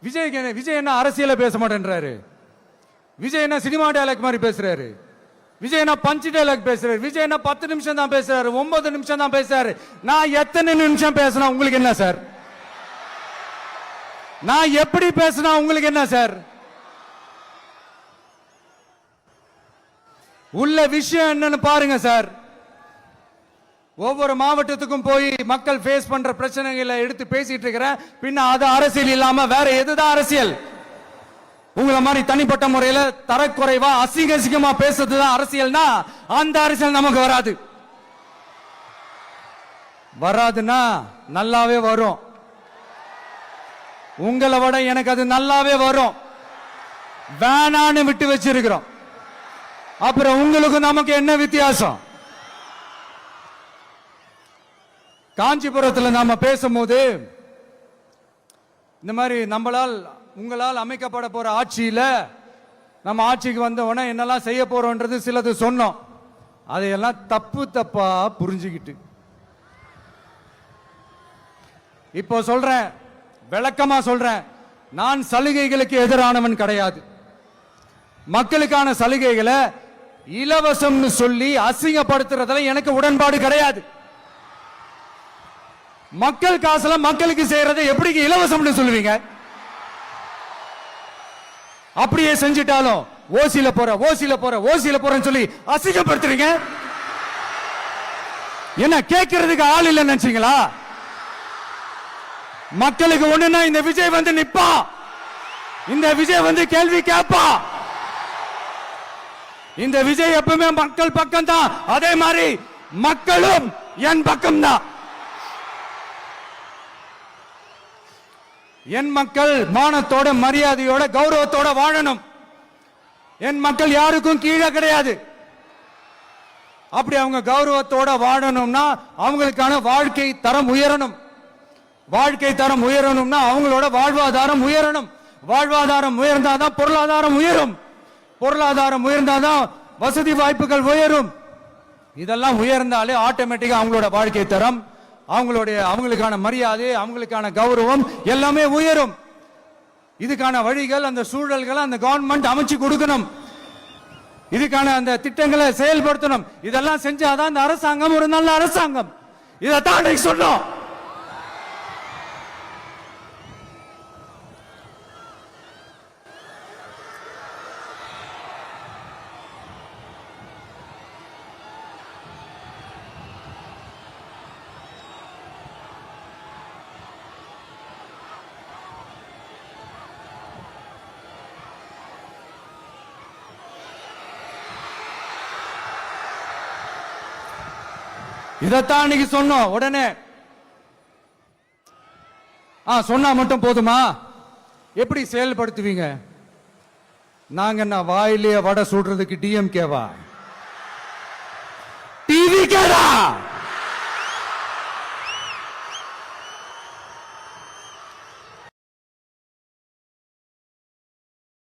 விஜய் என்ன அரசியல பேச மாட்டேன்றாரு, விஜய் என்ன சினிமா டயலாக் மாதிரி பேசுறாரு, விஜய் என்ன பஞ்ச் டயலாக் பேசுறாரு, விஜய் என்ன 10 நிமிஷம் தான் பேசுறாரு, 9 நிமிஷம் தான் பேசுறாரு. நான் எத்தனை நிமிஷம் பேசினா உங்களுக்கு என்ன சார்? நான் எப்படி பேசினா உங்களுக்கு என்ன சார்? உள்ள விஷயம் என்னன்னு பாருங்க சார். ஒவ்வொரு மாவட்டத்துக்கும் போய் மக்கள் ஃபேஸ் பண்ற பிரச்சனைகளை எடுத்து பேசிட்டு இருக்கிறேன். பின்ன அது அரசியல் இல்லாம வேற எதுதான் அரசியல்? உங்களை மாதிரி தனிப்பட்ட முறையில தரக்குறைவா அசிங்கமா பேசுறதுதான் அரசியல்னா அந்த அரசியல் நமக்கு வராது. வராதுன்னா நல்லாவே வரும். உங்களை விட எனக்கு அது நல்லாவே வரும். வேணான்னு விட்டு வச்சிருக்கிறோம். அப்புறம் உங்களுக்கு நமக்கு என்ன வித்தியாசம்? காஞ்சிபுரத்தில் நாம பேசும்போது இந்த மாதிரி உங்களால் அமைக்கப்பட போற ஆட்சியில நம்ம ஆட்சிக்கு வந்த உடனே என்னெல்லாம் செய்ய போறோம்ன்றது சிலது சொன்னோம். அதையெல்லாம் தப்பா புரிஞ்சுக்கிட்டு இப்போ சொல்றேன், விளக்கமா சொல்றேன். நான் சலுகைகளுக்கு எதிரானவன் கிடையாது. மக்களுக்கான சலுகைகளை இலவசம்னு சொல்லி அசிங்கப்படுத்துறதுல எனக்கு உடன்பாடு கிடையாது. மக்கள் காசுல மக்களுக்கு செய்யறதை எப்படி இலவசம்னு சொல்லுவீங்க? அப்படியே செஞ்சிட்டாலும் ஓசில போறேன்னு சொல்லி அசிங்கப்படுத்துறீங்க. என்ன கேட்கறதுக்கு ஆள் இல்லைன்னு நினைச்சீங்களா? மக்களுக்கு ஒண்ணுன்னா இந்த விஜய் வந்து நிப்பா, இந்த விஜய் வந்து கேள்வி கேட்பா. இந்த விஜய் எப்பவுமே மக்கள் பக்கம் தான். அதே மாதிரி மக்களும் என் பக்கம் தான். என் மக்கள் மானத்தோட மரியாதையோட கௌரவத்தோட வாழணும். என் மக்கள் யாருக்கும் கீழே கிடையாது. அப்படி அவங்க கௌரவத்தோட வாழணும்னா அவங்களுக்கான வாழ்க்கை தரம் உயரணும். வாழ்க்கை தரம் உயரணும்னா அவங்களோட வாழ்வாதாரம் உயரணும். வாழ்வாதாரம் உயர்ந்தாதான் பொருளாதாரம் உயரும். பொருளாதாரம் உயர்ந்தாதான் வசதி வாய்ப்புகள் உயரும். இதெல்லாம் உயர்ந்தாலே ஆட்டோமேட்டிக்கா அவங்களோட வாழ்க்கை தரம், அவங்களுக்கான மரியாதை, அவங்களுக்கான கௌரவம் எல்லாமே உயரும். இதுக்கான வழிகள், அந்த சூழல்களை அந்த கவர்மெண்ட் அமைச்சு கொடுக்கணும். இதுக்கான அந்த திட்டங்களை செயல்படுத்தணும். இதெல்லாம் செஞ்சாதான் அந்த அரசாங்கம் ஒரு நல்ல அரசாங்கம். இதைத்தான் சொன்னோம். இதத்தான் இன்னைக்கு சொன்னோம். உடனே சொன்னா மட்டும் போதுமா? எப்படி செயல்படுத்துவீங்க? நாங்க என்ன வாயிலேயே வடை சுடுறதுக்கு டிஎம்கேவா? டிவி கேடா?